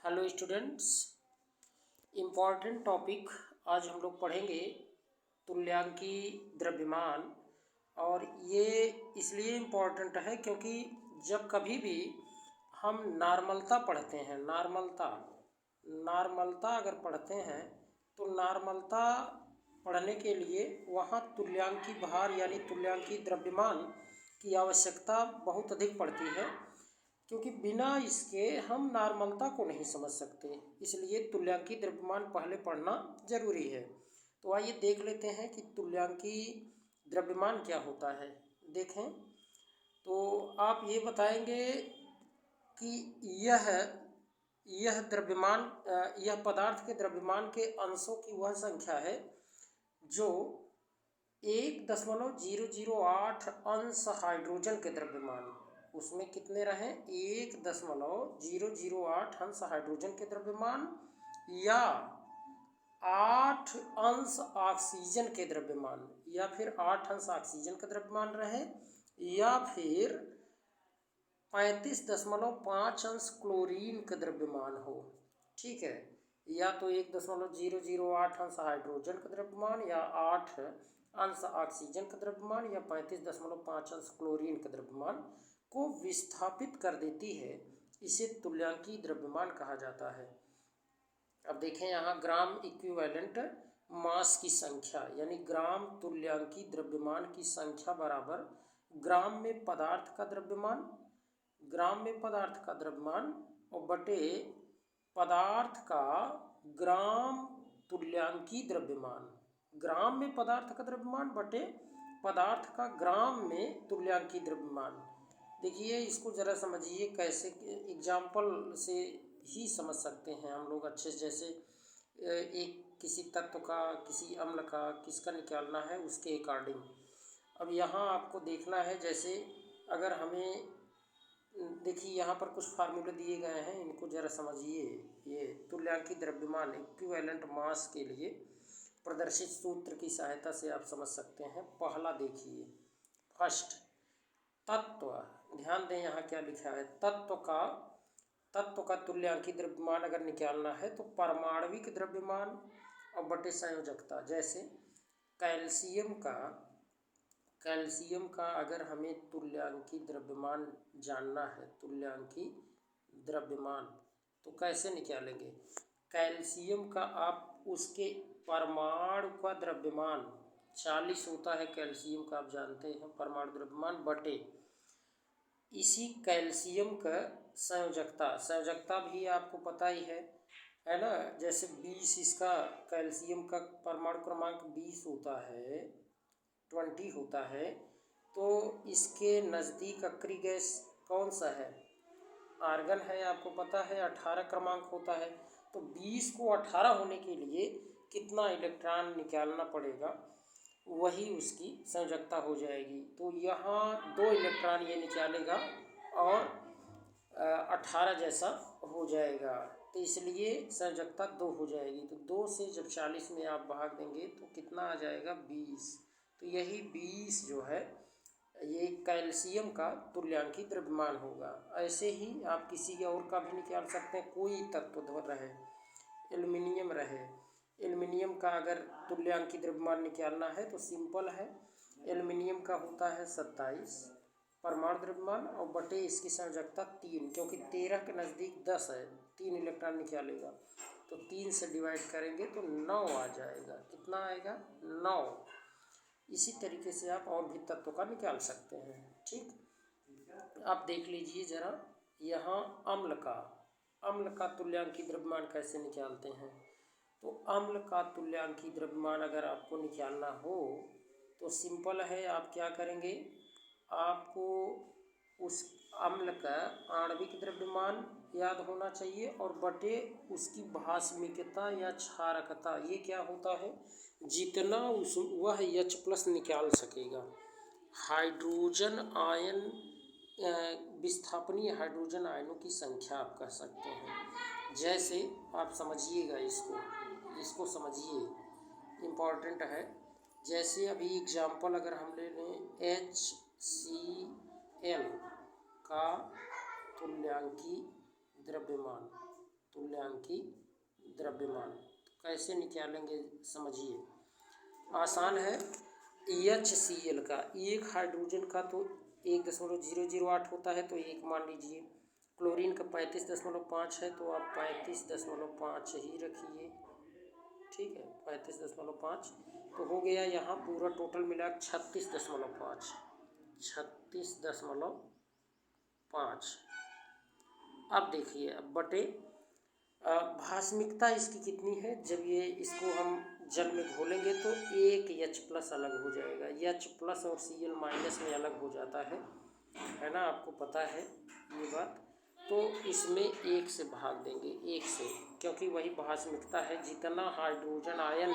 Hello students, important topic आज हम लोग पढ़ेंगे तुल्यांकी द्रव्यमान। और ये इसलिए इम्पॉर्टेंट है क्योंकि जब कभी भी हम नॉर्मलता पढ़ते हैं, नॉर्मलता अगर पढ़ते हैं तो नॉर्मलता पढ़ने के लिए वहाँ तुल्यांकी भार यानी तुल्यांकी द्रव्यमान की आवश्यकता बहुत अधिक पड़ती है, क्योंकि बिना इसके हम नॉर्मलता को नहीं समझ सकते। इसलिए तुल्यांकी द्रव्यमान पहले पढ़ना जरूरी है। तो आइए देख लेते हैं कि तुल्यांकी द्रव्यमान क्या होता है। देखें तो आप ये बताएंगे कि यह द्रव्यमान यह पदार्थ के द्रव्यमान के अंशों की वह संख्या है जो 1.008 अंश हाइड्रोजन के द्रव्यमान, उसमें कितने रहें 1.008 अंश हाइड्रोजन के द्रव्यमान या 8 अंश ऑक्सीजन के द्रव्यमान, या फिर 8 अंश ऑक्सीजन का द्रव्यमान रहे, या फिर 35.5 अंश क्लोरीन का द्रव्यमान हो। ठीक है, या तो 1.008 अंश हाइड्रोजन का द्रव्यमान या 8 अंश ऑक्सीजन का द्रव्यमान या 35.5 अंश क्लोरीन का द्रव्यमान को विस्थापित कर देती है। इसे तुल्यांकी द्रव्यमान कहा जाता है। अब देखें यहाँ ग्राम इक्विवेलेंट मास की संख्या यानी ग्राम तुल्यांकी द्रव्यमान की संख्या बराबर ग्राम में पदार्थ का द्रव्यमान, और बटे पदार्थ का ग्राम तुल्यांकी द्रव्यमान, ग्राम में पदार्थ का द्रव्यमान बटे पदार्थ का ग्राम में तुल्यांकी द्रव्यमान। देखिए इसको ज़रा समझिए, कैसे एग्जाम्पल से ही समझ सकते हैं हम लोग अच्छे से। जैसे एक किसी तत्व का, किसी अम्ल का किसका निकालना है उसके अकॉर्डिंग। अब यहाँ आपको देखना है, जैसे अगर हमें देखिए यहाँ पर कुछ फार्मूले दिए गए हैं, इनको ज़रा समझिए। ये तुल्यांकी द्रव्यमान इक्विवेलेंट मास के लिए प्रदर्शित सूत्र की सहायता से आप समझ सकते हैं। पहला देखिए, फर्स्ट तत्व, ध्यान दें यहाँ क्या लिखा है, तत्व का तुल्यांकी द्रव्यमान अगर निकालना है तो परमाणविक द्रव्यमान और बटे संयोजकता। जैसे कैल्शियम का अगर हमें तुल्यांकी द्रव्यमान जानना है, तुल्यांकी द्रव्यमान, तो कैसे निकालेंगे। कैल्शियम का आप उसके परमाणु का द्रव्यमान 40 होता है, कैल्शियम का आप जानते हैं परमाणु द्रव्यमान, बटे इसी कैल्शियम का संयोजकता भी आपको पता ही है ना। जैसे 20 इसका कैल्शियम का परमाणु क्रमांक 20 होता है, 20 होता है, तो इसके नज़दीक अक्रिय गैस कौन सा है, आर्गन है, आपको पता है 18 क्रमांक होता है। तो 20 को 18 होने के लिए कितना इलेक्ट्रॉन निकालना पड़ेगा, वही उसकी संयोजकता हो जाएगी। तो यहाँ 2 इलेक्ट्रॉन ये निकालेगा और 18 जैसा हो जाएगा, तो इसलिए संयोजकता 2 हो जाएगी। तो 2 से जब 40 में आप भाग देंगे तो कितना आ जाएगा 20। तो यही 20 जो है ये कैल्शियम का तुल्यांकी द्रव्यमान होगा। ऐसे ही आप किसी और का भी निकाल सकते हैं, कोई तत्व रहे, एल्युमिनियम रहे, एल्युमिनियम का अगर तुल्यांकी द्रव्यमान निकालना है तो सिंपल है, एल्युमिनियम का होता है 27 परमाणु द्रव्यमान और बटे इसकी संयोजकता 3, क्योंकि 13 के नज़दीक 10 है, 3 इलेक्ट्रॉन निकालेगा, तो 3 से डिवाइड करेंगे तो 9 आ जाएगा। कितना आएगा 9। इसी तरीके से आप और भी तत्वों का निकाल सकते हैं। ठीक, आप देख लीजिए ज़रा यहाँ अम्ल का तुल्यांकी द्रव्यमान कैसे निकालते हैं। तो अम्ल का तुल्यांकी द्रव्यमान अगर आपको निकालना हो तो सिंपल है, आप क्या करेंगे, आपको उस अम्ल का आणविक द्रव्यमान याद होना चाहिए और बटे उसकी भास्मिकता या क्षारकता। ये क्या होता है, जितना वह H+ निकाल सकेगा, हाइड्रोजन आयन विस्थापनीय हाइड्रोजन आयनों की संख्या आप कह सकते हैं। जैसे आप समझिएगा, इसको समझिए, इम्पॉर्टेंट है। जैसे अभी एग्जाम्पल अगर हम ले लें HCl का तुल्यांकी द्रव्यमान, तुल्यांकी द्रव्यमान। कैसे निकालेंगे समझिए, आसान है। HCl का एक हाइड्रोजन का तो 1.008 होता है, तो एक मान लीजिए। क्लोरीन का 35.5 है, तो आप 35.5 ही रखिए। ठीक है, 35.5 तो हो गया। यहाँ पूरा टोटल मिला 36.5। 36.5। अब देखिए, अब बटे भास्मिकता इसकी कितनी है। जब ये इसको हम जल में घोलेंगे तो एक H+ अलग हो जाएगा। H+ और Cl- में अलग हो जाता है ना, आपको पता है ये बात। तो इसमें एक से भाग देंगे, एक से, क्योंकि वही भास्मिकता है। जितना हाइड्रोजन आयन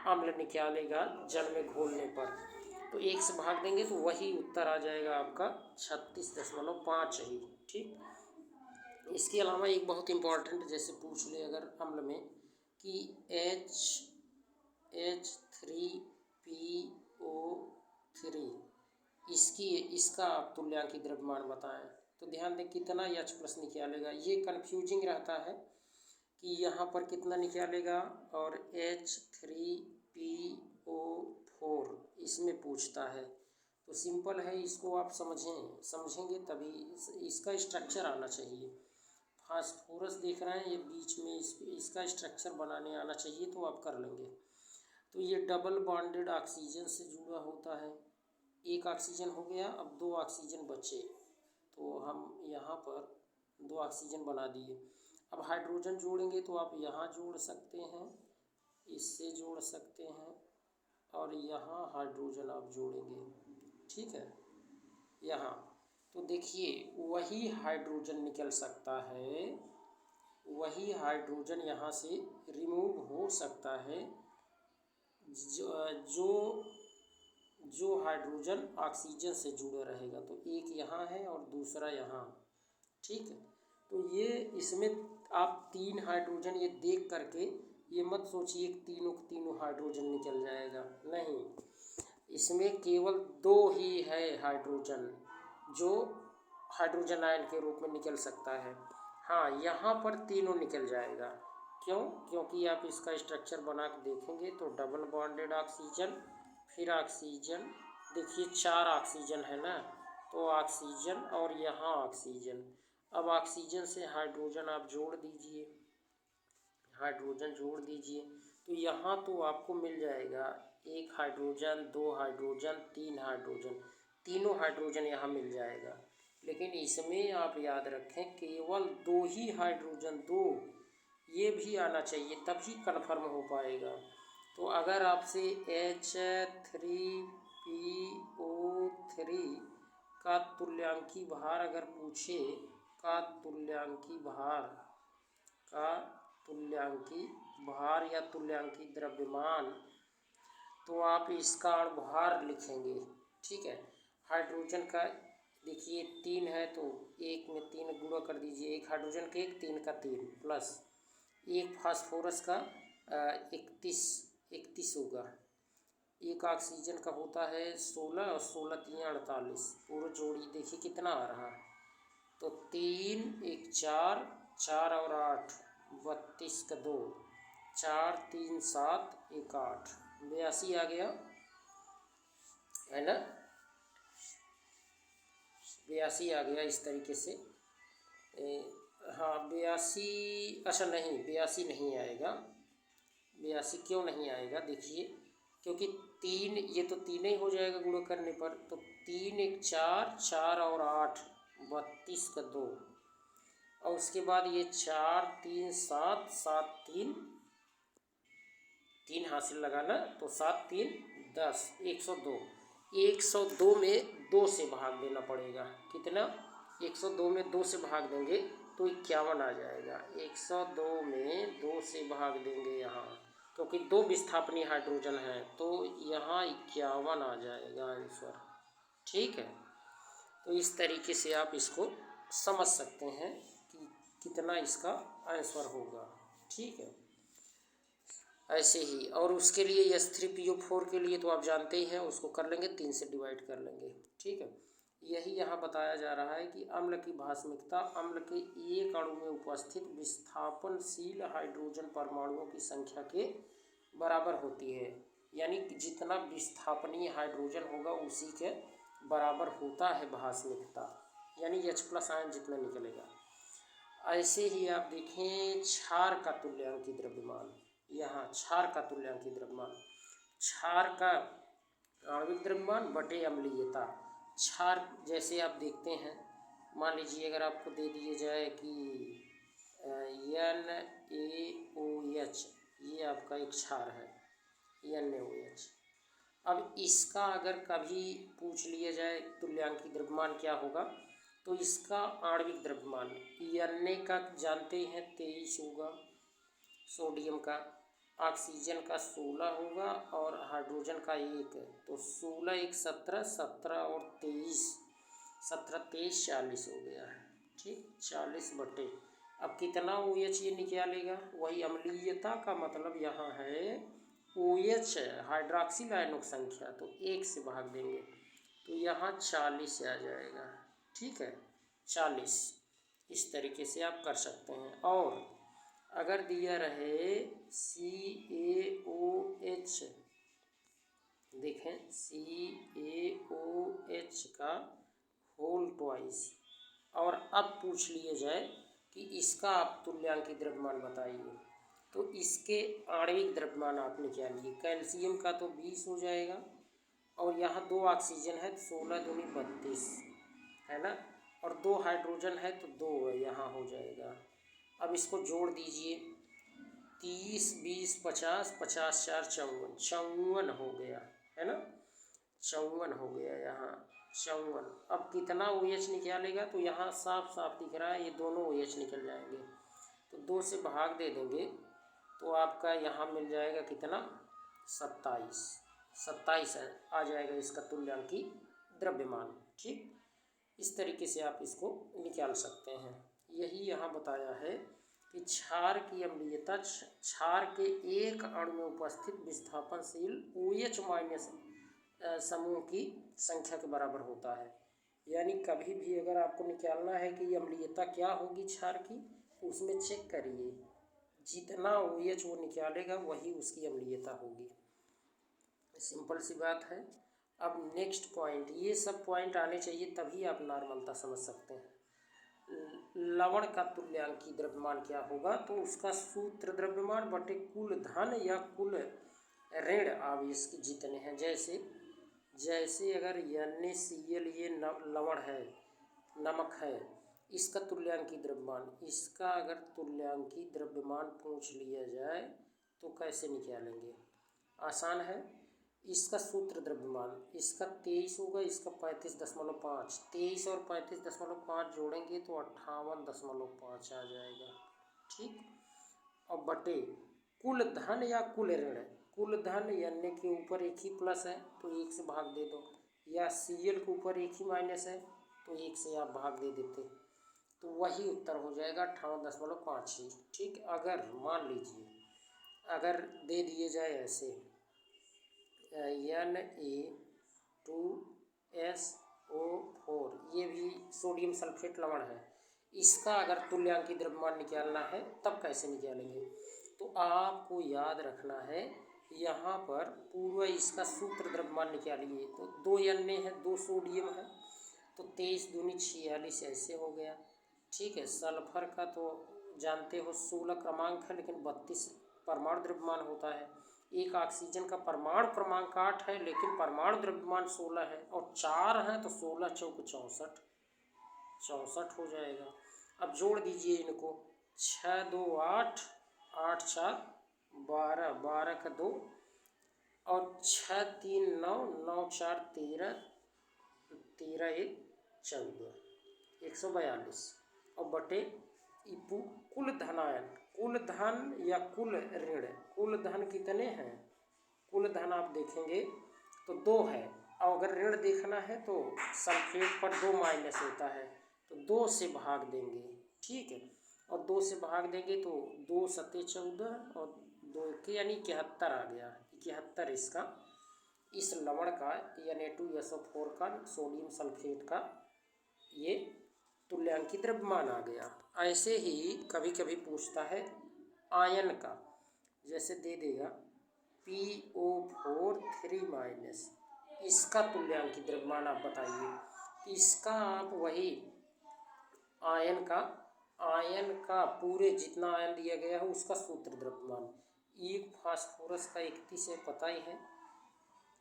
अम्ल निकालेगा जल में घोलने पर, तो एक से भाग देंगे तो वही उत्तर आ जाएगा आपका 36.5 ही। ठीक। इसके अलावा एक बहुत इम्पॉर्टेंट, जैसे पूछ ले अगर अम्ल में कि H3PO3 इसका आप तुल्यांकी द्रव्यमान बताएं, तो ध्यान दें कितना H+ निकालेगा। ये कंफ्यूजिंग रहता है कि यहाँ पर कितना निकालेगा और H3PO4 इसमें पूछता है। तो सिंपल है, इसको आप समझेंगे तभी इसका स्ट्रक्चर आना चाहिए। फास्फोरस देख रहे हैं, ये बीच में इसका स्ट्रक्चर बनाने आना चाहिए, तो आप कर लेंगे। तो ये डबल बॉन्डेड ऑक्सीजन से जुड़ा होता है। एक ऑक्सीजन हो गया, अब 2 ऑक्सीजन बचे, तो हम यहाँ पर 2 ऑक्सीजन बना दिए। अब हाइड्रोजन जोड़ेंगे तो आप यहाँ जोड़ सकते हैं, इससे जोड़ सकते हैं, और यहाँ हाइड्रोजन आप जोड़ेंगे। ठीक है, यहाँ तो देखिए वही हाइड्रोजन निकल सकता है, वही हाइड्रोजन यहाँ से रिमूव हो सकता है, जो हाइड्रोजन ऑक्सीजन से जुड़ा रहेगा। तो एक यहाँ है और दूसरा यहाँ। ठीक है, तो ये इसमें आप 3 हाइड्रोजन ये देख करके ये मत सोचिए कि तीनों हाइड्रोजन निकल जाएगा, नहीं। इसमें केवल 2 ही है हाइड्रोजन जो हाइड्रोजन आयन के रूप में निकल सकता है। हाँ, यहाँ पर तीनों निकल जाएगा। क्यों? क्योंकि आप इसका स्ट्रक्चर बना के देखेंगे तो डबल बॉन्डेड ऑक्सीजन, फिर ऑक्सीजन, देखिए 4 ऑक्सीजन है ना, तो ऑक्सीजन और यहाँ ऑक्सीजन। अब ऑक्सीजन से हाइड्रोजन आप जोड़ दीजिए, हाइड्रोजन जोड़ दीजिए, तो यहाँ तो आपको मिल जाएगा 1 हाइड्रोजन, 2 हाइड्रोजन, 3 हाइड्रोजन, तीनों हाइड्रोजन यहाँ मिल जाएगा। लेकिन इसमें आप याद रखें केवल 2 ही हाइड्रोजन, 2 ये भी आना चाहिए, तभी कन्फर्म हो पाएगा। तो अगर आपसे H3PO3 का तुल्यांकी भार अगर पूछे, या तुल्यांकी द्रव्यमान, तो आप इसका भार लिखेंगे। ठीक है, हाइड्रोजन का देखिए 3 है, तो 1 में 3 गुणा कर दीजिए, 1 हाइड्रोजन के 1, 3 का 3 प्लस 1 फास्फोरस का 31 होगा। 1 ऑक्सीजन का होता है 16 और 16 3 48, पूरा जोड़ी देखिए कितना आ रहा है। तो 3 1 4, 4 और 8 32 का 2, 4 3 7 1 8, 82 आ गया है ना, 82 आ गया इस तरीके से। हाँ 82, अच्छा नहीं 82 नहीं आएगा। 82 क्यों नहीं आएगा, देखिए क्योंकि 3, ये तो 3 ही हो जाएगा गुणा करने पर, तो 3 1 4, 4 और 8 32 का 2, और उसके बाद ये 4 3 7, 7 3 3 हासिल लगाना, तो 7 3 10, 102। 102 में 2 से भाग देना पड़ेगा, कितना? 102 में 2 से भाग देंगे तो 51 आ जाएगा। 102 में 2 से भाग देंगे यहाँ, क्योंकि 2 विस्थापनीय हाइड्रोजन है, तो यहाँ 51 आ जाएगा आंसर। ठीक है, तो इस तरीके से आप इसको समझ सकते हैं कि कितना इसका आंसर होगा। ठीक है, ऐसे ही। और उसके लिए H3PO4 के लिए तो आप जानते ही हैं, उसको कर लेंगे 3 से डिवाइड कर लेंगे। ठीक है, यही यहाँ बताया जा रहा है कि अम्ल की भास्मिकता अम्ल के एक अणु में उपस्थित विस्थापनशील हाइड्रोजन परमाणुओं की संख्या के बराबर होती है। यानी कि जितना विस्थापनीय हाइड्रोजन होगा उसी के बराबर होता है भास्मिकता, यानी H+ आयन जितना निकलेगा। ऐसे ही आप देखें क्षार का तुल्यांकी द्रव्यमान, यहाँ क्षार का तुल्यांकी द्रव्यमान, क्षार का आणविक द्रव्यमान बटे अम्लीयता। क्षार जैसे आप देखते हैं, मान लीजिए अगर आपको दे दिए जाए कि NaOH, ये आपका एक क्षार है NaOH। अब इसका अगर कभी पूछ लिया जाए तुल्यांकी द्रव्यमान क्या होगा, तो इसका आणविक द्रव्यमान Na का जानते हैं 23 होगा, सोडियम का, ऑक्सीजन का 16 होगा और हाइड्रोजन का 1 है। तो 16 1 17, 17 और 23, 17 23 40 हो गया है। ठीक, 40 बटे अब कितना OH ये निकालेगा, वही अम्लीयता का मतलब यहाँ है OH हाइड्रॉक्सिल आयनों की संख्या, तो 1 से भाग देंगे तो यहाँ 40 आ जाएगा। ठीक है, 40। इस तरीके से आप कर सकते हैं। और अगर दिया रहे CaOH, देखें CaOH का होल ट्वाइस, और अब पूछ लिए जाए कि इसका आप तुल्यांकी द्रव्यमान बताइए, तो इसके आणविक द्रव्यमान आप निकालिए। कैल्शियम का तो 20 हो जाएगा और यहाँ 2 ऑक्सीजन है तो 16 दूनी 32 है ना, और 2 हाइड्रोजन है तो 2 है, यहाँ हो जाएगा। अब इसको जोड़ दीजिए, 30 20 50, 50 4 54, 54 हो गया है ना, 54 हो गया यहाँ 54। अब कितना OH निकालेगा, तो यहाँ साफ साफ दिख रहा है ये दोनों OH निकल जाएंगे, तो 2 से भाग दे देंगे तो आपका यहाँ मिल जाएगा कितना, 27 आ जाएगा इसका तुल्यांकी द्रव्यमान। ठीक, इस तरीके से आप इसको निकाल सकते हैं। यही यहाँ बताया है कि क्षार की अम्लीयता क्षार के एक अणु में उपस्थित विस्थापनशील OH- समूह की संख्या के बराबर होता है। यानी कभी भी अगर आपको निकालना है कि अम्लीयता क्या होगी क्षार की, तो उसमें चेक करिए जितना OH वो निकालेगा वही उसकी अम्लीयता होगी। सिंपल सी बात है। अब नेक्स्ट पॉइंट, ये सब पॉइंट आने चाहिए तभी आप नॉर्मलता समझ सकते हैं। लवण का तुल्यांकी द्रव्यमान क्या होगा, तो उसका सूत्र द्रव्यमान बटे कुल धन या कुल ऋण आवेश के जितने हैं। जैसे अगर NaCl ये लवण है, नमक है, इसका तुल्यांकी द्रव्यमान, इसका अगर तुल्यांकी द्रव्यमान पूछ लिया जाए तो कैसे निकालेंगे, आसान है। इसका सूत्र द्रव्यमान, इसका 23 होगा, इसका 35.5, 23 और 35.5 जोड़ेंगे तो 58.5 आ जाएगा। ठीक, और बटे कुल धन या कुल ऋण, कुल धन Na के ऊपर एक ही प्लस है तो 1 से भाग दे दो, या Cl के ऊपर एक ही माइनस है तो 1 से आप भाग दे देते, तो वही उत्तर हो जाएगा 58.5 ही। ठीक, अगर मान लीजिए अगर दे दिए जाए ऐसे Na2SO4, ये भी सोडियम सल्फेट लवण है, इसका अगर तुल्यांकी द्रव्यमान निकालना है तब कैसे निकालेंगे, तो आपको याद रखना है यहाँ पर पूरा इसका सूत्र द्रव्यमान निकालिए। तो 2 Na है, 2 सोडियम है, तो 23 दूनी 46 ऐसे हो गया। ठीक है, सल्फर का तो जानते हो 16 क्रमांक है लेकिन 32 परमाणु द्रव्यमान होता है। एक ऑक्सीजन का परमाणु क्रमांक 8 है लेकिन परमाणु द्रव्यमान 16 है, और 4 हैं तो 16 चौक 64 हो जाएगा। अब जोड़ दीजिए इनको, 6 2 8, 8 4 12, 12 का 2, और 6 3 9, 9 4 13, 13 1 14, 142, और बटे कुल धनायन, कुल धन या कुल ऋण, कुल धन कितने हैं, कुल धन आप देखेंगे तो 2 है, और अगर ऋण देखना है तो सल्फेट पर 2 माइनस होता है तो 2 से भाग देंगे। ठीक है, और 2 से भाग देंगे तो 2 7 14 और 2 के यानी 71 आ गया, 71 इसका इस लवण का Na2SO4 का सोडियम सल्फेट का ये तुल्यांकी द्रव्यमान आ गया। ऐसे ही कभी कभी पूछता है आयन का, जैसे दे देगा PO4 3-, इसका तुल्यांकी द्रव्यमान आप बताइए। इसका आप वही आयन का पूरे जितना आयन दिया गया है उसका सूत्र द्रव्यमान। एक फास्फोरस का 31 है, पता ही है।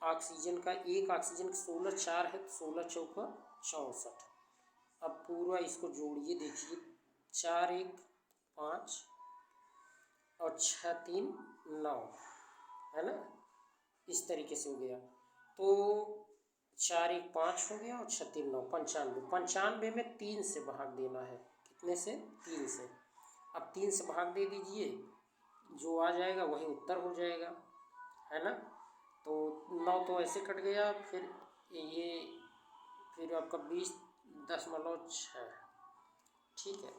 ऑक्सीजन का एक ऑक्सीजन 16 4 है, 16 चौका 64। अब पूरा इसको जोड़िए, देखिए 4 1 5 और 6 3 9, है ना। इस तरीके से हो गया। तो 4 1 5 हो गया और 6 3 9, 95। 95 में 3 से भाग देना है। कितने से? 3 से। अब 3 से भाग दे दीजिए, जो आ जाएगा वही उत्तर हो जाएगा, है ना। तो 9 तो ऐसे कट गया, फिर आपका 20.6, ठीक है।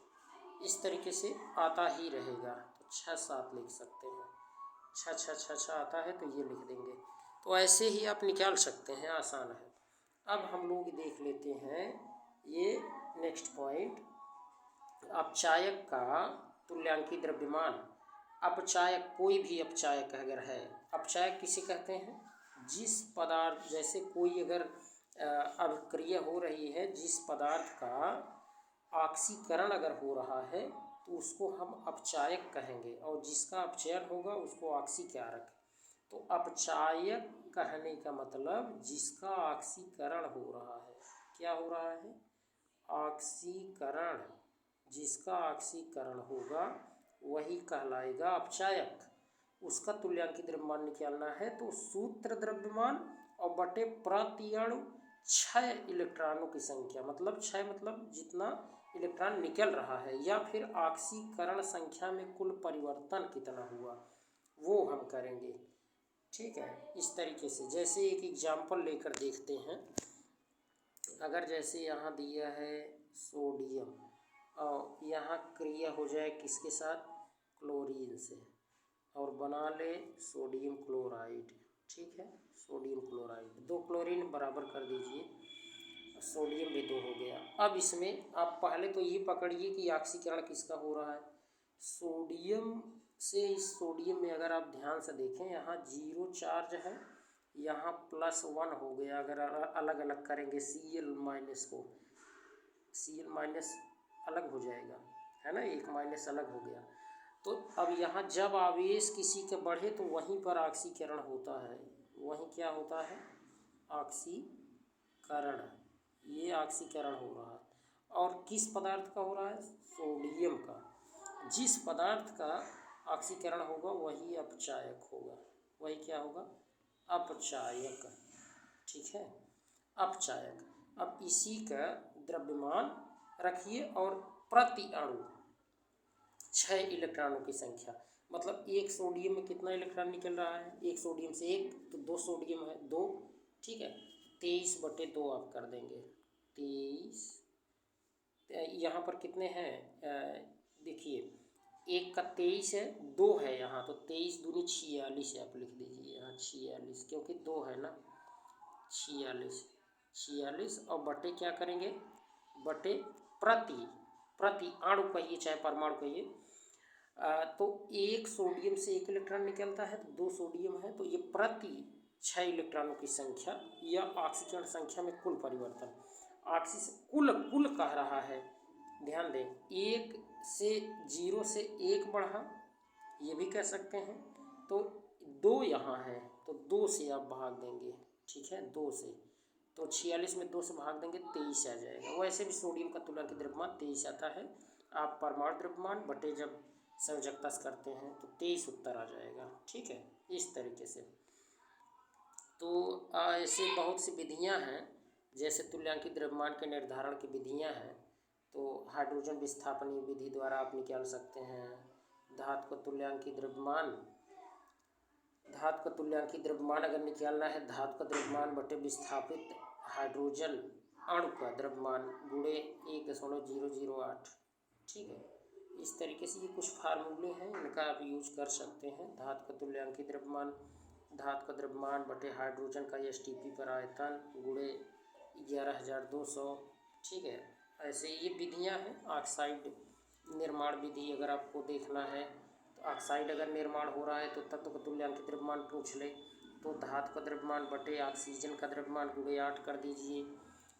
इस तरीके से आता ही रहेगा। तो 6 7 लिख सकते हैं, 6 6 6 6 आता है तो ये लिख देंगे। तो ऐसे ही आप निकाल सकते हैं, आसान है। अब हम लोग देख लेते हैं ये नेक्स्ट पॉइंट, अपचायक का तुल्यांकी द्रव्यमान। अपचायक, कोई भी अपचायक अगर है, अपचायक किसे कहते हैं? जिस पदार्थ, जैसे कोई अगर अभिक्रिया हो रही है, जिस पदार्थ का ऑक्सीकरण अगर हो रहा है तो उसको हम अपचायक कहेंगे, और जिसका अपचयन होगा उसको ऑक्सीकारक। तो अपचायक कहने का मतलब जिसका ऑक्सीकरण हो रहा है। क्या हो रहा है? ऑक्सीकरण। जिसका ऑक्सीकरण होगा वही कहलाएगा अपचायक। उसका तुल्यांकी द्रव्यमान निकालना है तो सूत्र द्रव्यमान और बटे प्रति अणु 6 इलेक्ट्रॉनों की संख्या, मतलब 6 मतलब जितना इलेक्ट्रॉन निकल रहा है, या फिर ऑक्सीकरण संख्या में कुल परिवर्तन कितना हुआ वो हम करेंगे, ठीक है। इस तरीके से जैसे एक एग्जाम्पल लेकर देखते हैं। अगर जैसे यहाँ दिया है सोडियम, और यहाँ क्रिया हो जाए किसके साथ? क्लोरीन से, और बना ले सोडियम क्लोराइड, ठीक है। सोडियम क्लोराइड, 2 क्लोरीन बराबर कर दीजिए, सोडियम भी 2 हो गया। अब इसमें आप पहले तो ये पकड़िए कि ऑक्सीकरण किसका हो रहा है। सोडियम से इस सोडियम में अगर आप ध्यान से देखें, यहाँ 0 चार्ज है, यहाँ +1 हो गया। अगर अलग अलग करेंगे Cl- को, Cl- अलग हो जाएगा, है ना, एक माइनस अलग हो गया। तो अब यहाँ जब आवेश किसी के बढ़े तो वहीं पर ऑक्सीकरण होता है, वहीं क्या होता है? ऑक्सीकरण। ये ऑक्सीकरण हो रहा है, और किस पदार्थ का हो रहा है? सोडियम का। जिस पदार्थ का ऑक्सीकरण होगा वही अपचायक होगा, वही क्या होगा? अपचायक, ठीक है, अपचायक। अब इसी का द्रव्यमान रखिए और प्रति अणु 6 इलेक्ट्रॉनों की संख्या, मतलब एक सोडियम में कितना इलेक्ट्रॉन निकल रहा है? एक सोडियम से एक, तो 2 सोडियम है 2, ठीक है। 23/2 आप कर देंगे, 23। यहाँ पर कितने हैं? देखिए, एक का 23 है, 2 है यहाँ, तो 23 दूनी 46 है, आप लिख दीजिए यहाँ 46, क्योंकि 2 है ना। 46 और बटे क्या करेंगे? बटे प्रति अणु कहिए चाहे परमाणु कहिए। तो एक सोडियम से एक इलेक्ट्रॉन निकलता है, तो 2 सोडियम है, तो ये प्रति 6 इलेक्ट्रॉनों की संख्या या ऑक्सीकरण संख्या में कुल परिवर्तन। कुल कह रहा है, ध्यान दें। 1 से 0 से 1 बढ़ा, ये भी कह सकते हैं। तो 2 यहाँ है, तो 2 से आप भाग देंगे, ठीक है, 2 से। तो 46 में 2 से भाग देंगे, 23 आ जाएगा। वैसे भी सोडियम का तुल्यांकी द्रव्यमान 23 आता है। आप परमाणु द्रव्यमान बटे जब संयोजकता से करते हैं तो 23 उत्तर आ जाएगा, ठीक है, इस तरीके से। तो ऐसे बहुत सी विधियां हैं, जैसे तुल्यांकी द्रव्यमान के निर्धारण की विधियां हैं। तो हाइड्रोजन विस्थापनीय विधि द्वारा आप निकाल सकते हैं धातु का तुल्यांकी द्रव्यमान। धातु का तुल्यांकी द्रव्यमान अगर निकालना है, धातु का द्रव्यमान बटे विस्थापित हाइड्रोजन अणु का द्रव्यमान गुणे 1.008, ठीक है। इस तरीके से ये कुछ फार्मूले हैं, इनका आप यूज कर सकते हैं। धातु का तुल्यांकी द्रव्यमान धातु का द्रव्यमान बटे हाइड्रोजन का एसटीपी पर आयतन गुणे 11,200। ठीक है, ऐसे ये विधियां हैं। ऑक्साइड निर्माण विधि अगर आपको देखना है तो ऑक्साइड अगर निर्माण हो रहा है तो तत्व का तुल्यांकित द्रव्यमान पूछ ले तो धातु का द्रव्यमान बटे ऑक्सीजन का द्रव्यमान गुणे 8 कर दीजिए।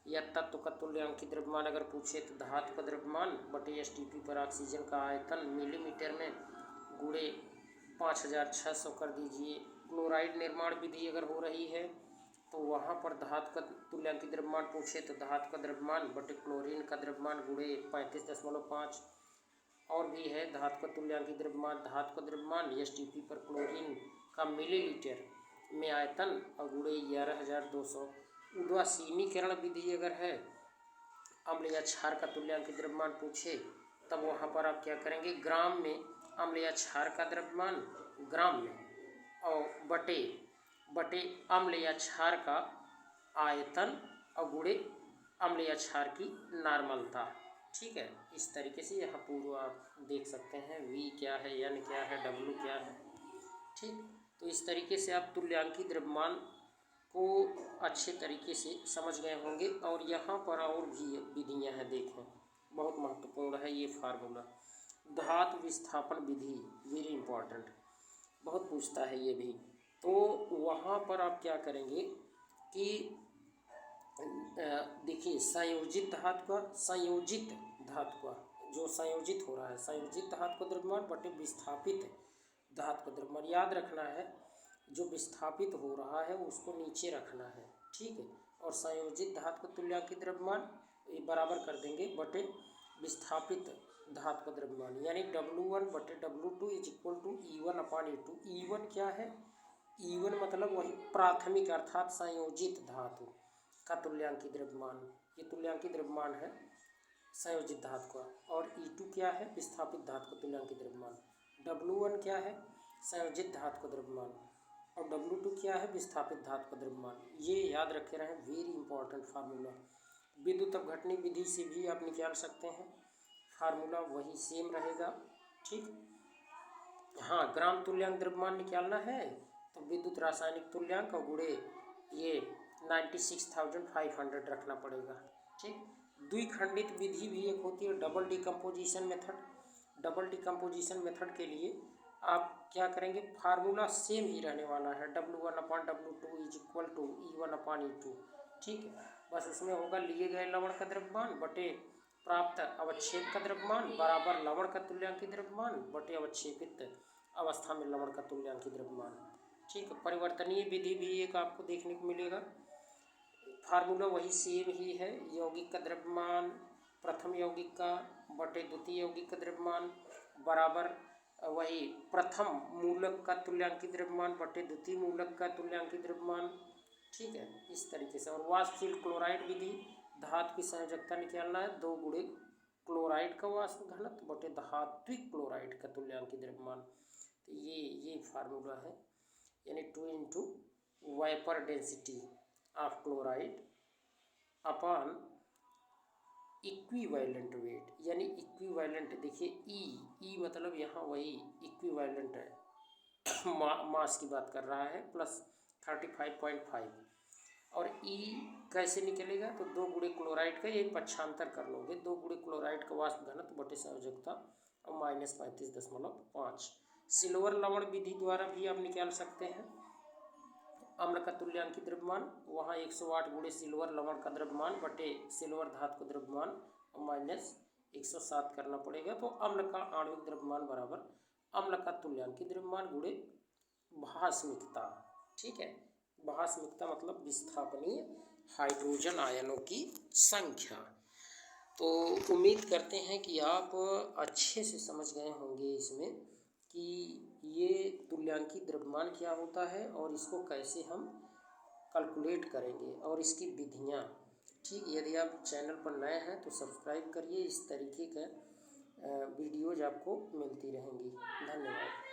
या तत्व का तुल्यांकित द्रव्यमान अगर पूछे तो धातु का द्रव्यमान बटे एसटीपी पर ऑक्सीजन का आयतन मिलीमीटर में गुणे 5,600 कर दीजिए। क्लोराइड निर्माण विधि अगर हो रही है तो वहाँ पर धातु का तुल्यांकित द्रव्यमान पूछे तो धातु का द्रव्यमान बटे क्लोरीन का द्रव्यमान गुणे 35.5। और भी है धातु का तुल्यांकित द्रव्यमान, धातु का द्रव्यमान एसटीपी पर क्लोरीन का मिलीलीटर में आयतन और गुणे 11,200। उदासीनीकरण विधि अगर है, अम्ल या क्षार का तुल्यांकित द्रव्यमान पूछे तब वहाँ पर आप क्या करेंगे, ग्राम में अम्ल या क्षार का द्रव्यमान ग्राम में और बटे अम्ल या क्षार का आयतन और गुणे अम्ल या क्षार की नॉर्मलता। ठीक है, इस तरीके से यहाँ पूर्व आप देख सकते हैं V क्या है, N क्या है, W क्या है। ठीक, तो इस तरीके से आप तुल्यांकित द्रव्यमान को अच्छे तरीके से समझ गए होंगे। और यहाँ पर और भी विधियाँ हैं, देखें बहुत महत्वपूर्ण है ये फार्मूला। धातु विस्थापन विधि वेरी इंपॉर्टेंट, बहुत पूछता है ये भी। तो वहाँ पर आप क्या करेंगे कि देखिए संयोजित धातु का जो संयोजित हो रहा है, संयोजित धातु का द्रव्यमान बटे विस्थापित धातु का द्रव्यमान। याद रखना है जो विस्थापित हो रहा है उसको नीचे रखना है। ठीक है, और संयोजित धातु का तुल्यांकित द्रव्यमान ये बराबर कर देंगे बटे विस्थापित धातु का द्रव्यमान, यानी W1 बटे W2 is equal to E1/E2। E1 क्या है, E1 मतलब वही प्राथमिक अर्थात संयोजित धातु का तुल्यांकित द्रव्यमान, ये तुल्यांकित द्रव्यमान है संयोजित धातु का। और E2 क्या है, विस्थापित धातु का तुल्यांकित द्रव्यमान। W1 क्या है, संयोजित धातु का द्रव्यमान, और W2 क्या है, विस्थापित धातु का द्रव्यमान। ये याद रखे रहें, वेरी इंपॉर्टेंट फार्मूला। विद्युत अपघटनी विधि से भी आप निकाल सकते हैं, फार्मूला वही सेम रहेगा। ठीक, हाँ, ग्राम तुल्यांक द्रव्यमान निकालना है तो विद्युत रासायनिक तुल्यांक और गुणे ये 96,500 रखना पड़ेगा। ठीक, द्विखंडित विधि भी एक होती है, double decomposition method. Double decomposition method के लिए आप क्या करेंगे, फार्मूला सेम ही रहने वाला है, W1/W2 is equal to E1/E2। ठीक है, बस उसमें होगा लिए गए लवण का द्रव्यमान बटे प्राप्त अवक्षेप का द्रव्यमान बराबर लवण का तुल्यांकित द्रव्यमान बटे अवक्षेपित अवस्था में लवण का तुल्यांकित द्रव्यमान। ठीक, परिवर्तनीय विधि भी एक आपको देखने को मिलेगा, फार्मूला वही सेम ही है। यौगिक का द्रव्यमान प्रथम यौगिक का बटे द्वितीय यौगिक का द्रव्यमान बराबर वही प्रथम मूलक का तुल्यांकित द्रव्यमान बटे द्वितीय मूलक का तुल्यांकित द्रव्यमान। ठीक है, इस तरीके से। और वाष्पशील क्लोराइड विधि, धातु की संयोजकता निकालना है, 2 गुणे क्लोराइड का वाष्प घनत्व बटे धात्विक क्लोराइड का तुल्यांकित द्रव्यमान। तो ये फार्मूला है, यानी 2 into vapour density of chloride upon equivalent weight, यानी इक्विवेलेंट। देखिए ई मतलब यहाँ वही इक्विवेलेंट है, मास की बात कर रहा है, प्लस 35.5। और ई कैसे निकलेगा, तो 2 गुणे क्लोराइड का, ये पक्षांतर कर लोगे, 2 गुणे क्लोराइड का वाष्प घनत्व बटे संयोजकता और माइनस 35.5। सिल्वर लवण विधि द्वारा भी आप निकाल सकते हैं अम्ल का तुल्यांकित द्रव्यमान, वहाँ 108 गुणे सिल्वर लवण का द्रव्यमान बटे सिल्वर धातु का द्रव्यमान और माइनस 107 करना पड़ेगा। तो अम्ल का आणविक द्रव्यमान बराबर अम्ल का तुल्यांकित द्रव्यमान गुणे भास्मिकता। ठीक है, भास्मिकता मतलब विस्थापनीय हाइड्रोजन आयनों की संख्या। तो उम्मीद करते हैं कि आप अच्छे से समझ गए होंगे इसमें कि ये तुल्यांकित द्रव्यमान क्या होता है और इसको कैसे हम कैलकुलेट करेंगे और इसकी विधियाँ। ठीक, यदि आप चैनल पर नए हैं तो सब्सक्राइब करिए, इस तरीके का वीडियोज आपको मिलती रहेंगी। धन्यवाद।